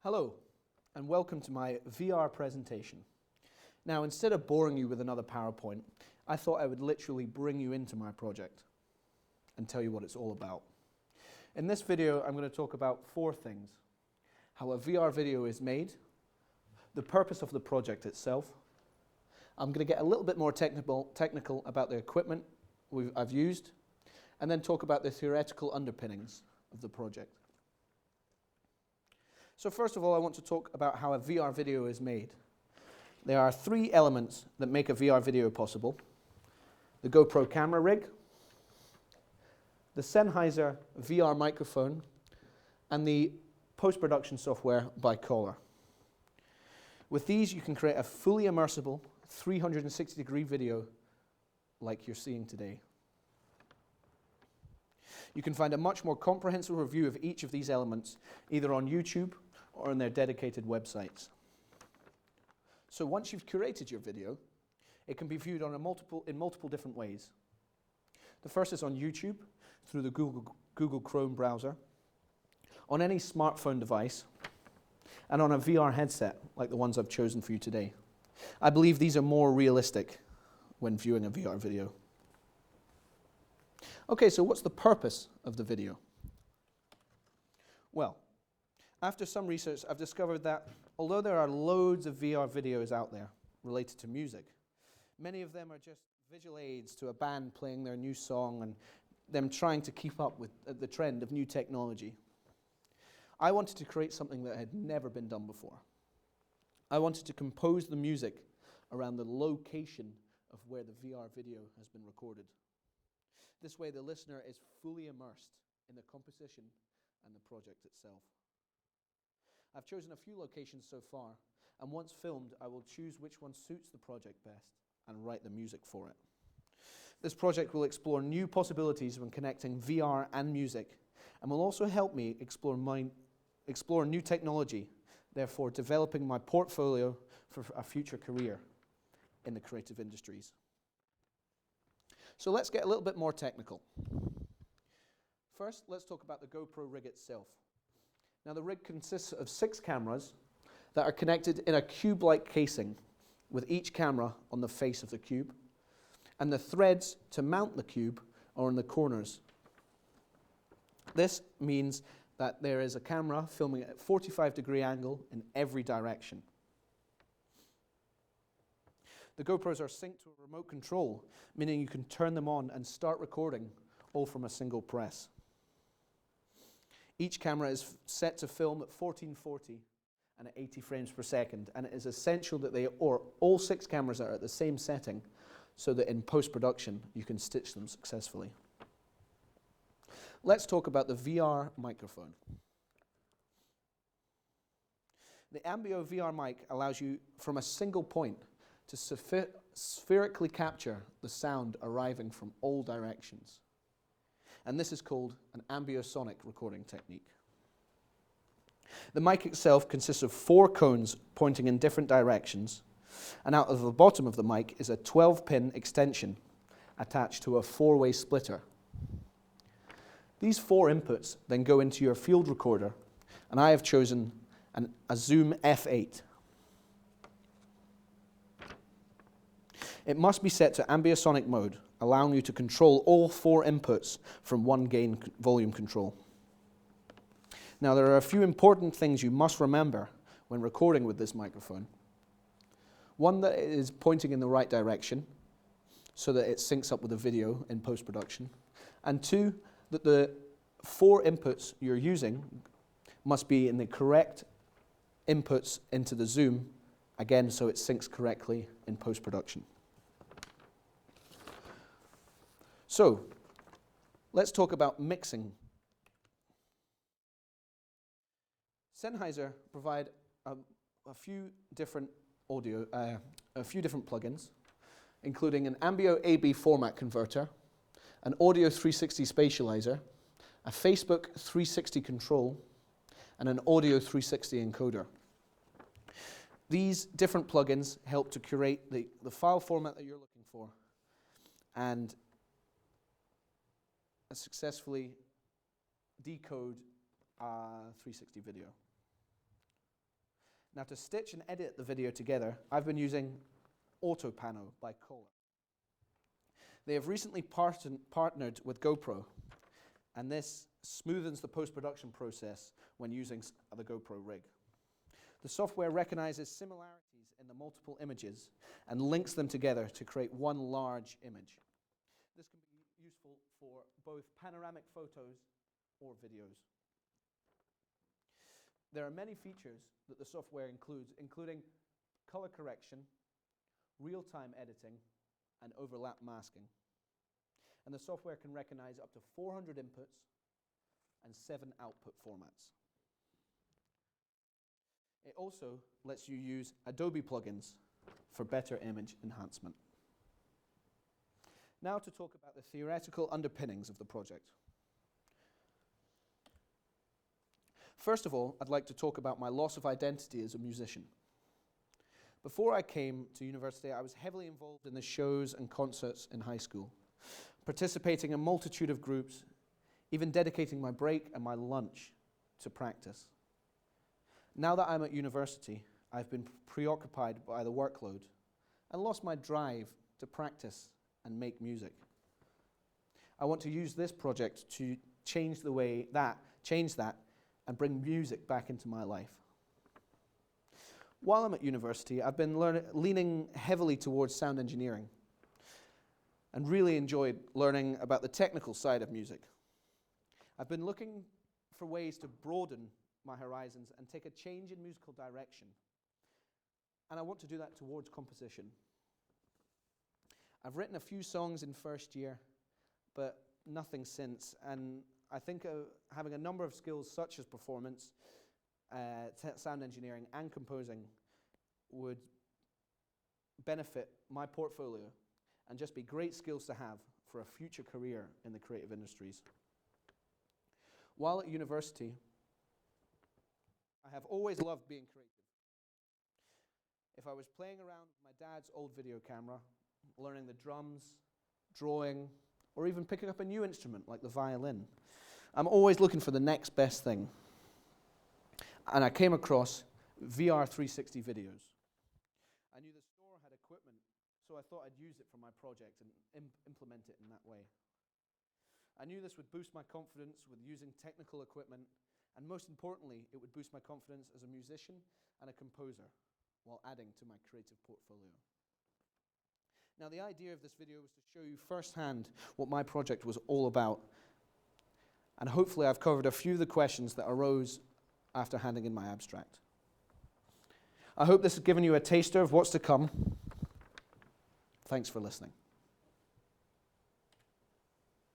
Hello, and welcome to my VR presentation. Now, instead of boring you with another PowerPoint, I thought I would literally bring you into my project and tell you what it's all about. In this video, I'm going to talk about 4 things: how a VR video is made, the purpose of the project itself. I'm going to get a little bit more technical about the equipment I've used, and then talk about the theoretical underpinnings of the project. So first of all, I want to talk about how a VR video is made. There are 3 elements that make a VR video possible: the GoPro camera rig, the Sennheiser VR microphone, and the post-production software by Collar. With these, you can create a fully immersible 360-degree video like you're seeing today. You can find a much more comprehensive review of each of these elements either on YouTube or on their dedicated websites. So once you've curated your video, it can be viewed on in multiple different ways. The first is on YouTube through the Google Chrome browser, on any smartphone device, and on a VR headset like the ones I've chosen for you today. I believe these are more realistic when viewing a VR video. Okay, so what's the purpose of the video? Well, after some research, I've discovered that although there are loads of VR videos out there related to music, many of them are just visual aids to a band playing their new song and them trying to keep up with the trend of new technology. I wanted to create something that had never been done before. I wanted to compose the music around the location of where the VR video has been recorded. This way, the listener is fully immersed in the composition and the project itself. I've chosen a few locations so far, and once filmed, I will choose which one suits the project best and write the music for it. This project will explore new possibilities when connecting VR and music, and will also help me explore new technology, therefore developing my portfolio for a future career in the creative industries. So let's get a little bit more technical. First, let's talk about the GoPro Rig itself. Now, the rig consists of 6 cameras that are connected in a cube-like casing, with each camera on the face of the cube, and the threads to mount the cube are in the corners. This means that there is a camera filming at a 45-degree angle in every direction. The GoPros are synced to a remote control, meaning you can turn them on and start recording all from a single press. Each camera is set to film at 1440 and at 80 frames per second, and it is essential that all 6 cameras are at the same setting so that in post-production you can stitch them successfully. Let's talk about the VR microphone. The Ambu VR Mic allows you, from a single point, to spherically capture the sound arriving from all directions. And this is called an ambisonic recording technique. The mic itself consists of 4 cones pointing in different directions, and out of the bottom of the mic is a 12-pin extension attached to a 4-way splitter. These 4 inputs then go into your field recorder, and I have chosen a Zoom F8. It must be set to ambisonic mode, allowing you to control all 4 inputs from one gain volume control. Now, there are a few important things you must remember when recording with this microphone. One, that it is pointing in the right direction so that it syncs up with the video in post-production. And 2, that the 4 inputs you're using must be in the correct inputs into the Zoom, again, so it syncs correctly in post-production. So, let's talk about mixing. Sennheiser provide a few different plugins, including an Ambio AB format converter, an Audio 360 spatializer, a Facebook 360 control, and an Audio 360 encoder. These different plugins help to curate the file format that you're looking for and successfully decode a 360 video. Now to stitch and edit the video together, I've been using Autopano by Kohler. They have recently partnered with GoPro, and this smoothens the post-production process when using the GoPro Rig. The software recognizes similarities in the multiple images and links them together to create one large image. This can be useful for both panoramic photos or videos. There are many features that the software includes, including color correction, real-time editing, and overlap masking. And the software can recognize up to 400 inputs and 7 output formats. It also lets you use Adobe plugins for better image enhancement. Now to talk about the theoretical underpinnings of the project. First of all, I'd like to talk about my loss of identity as a musician. Before I came to university, I was heavily involved in the shows and concerts in high school, participating in a multitude of groups, even dedicating my break and my lunch to practice. Now that I'm at university, I've been preoccupied by the workload and lost my drive to practice and make music. I want to use this project to change that and bring music back into my life. While I'm at university, I've been leaning heavily towards sound engineering and really enjoyed learning about the technical side of music. I've been looking for ways to broaden my horizons and take a change in musical direction. And I want to do that towards composition. I've written a few songs in first year, but nothing since. And I think having a number of skills such as performance, sound engineering, and composing would benefit my portfolio and just be great skills to have for a future career in the creative industries. While at university, I have always loved being creative. If I was playing around with my dad's old video camera, learning the drums, drawing, or even picking up a new instrument like the violin, I'm always looking for the next best thing. And I came across VR 360 videos. I knew the store had equipment, so I thought I'd use it for my project and implement it in that way. I knew this would boost my confidence with using technical equipment, and most importantly, it would boost my confidence as a musician and a composer while adding to my creative portfolio. Now, the idea of this video was to show you firsthand what my project was all about, and hopefully I've covered a few of the questions that arose after handing in my abstract. I hope this has given you a taster of what's to come. Thanks for listening.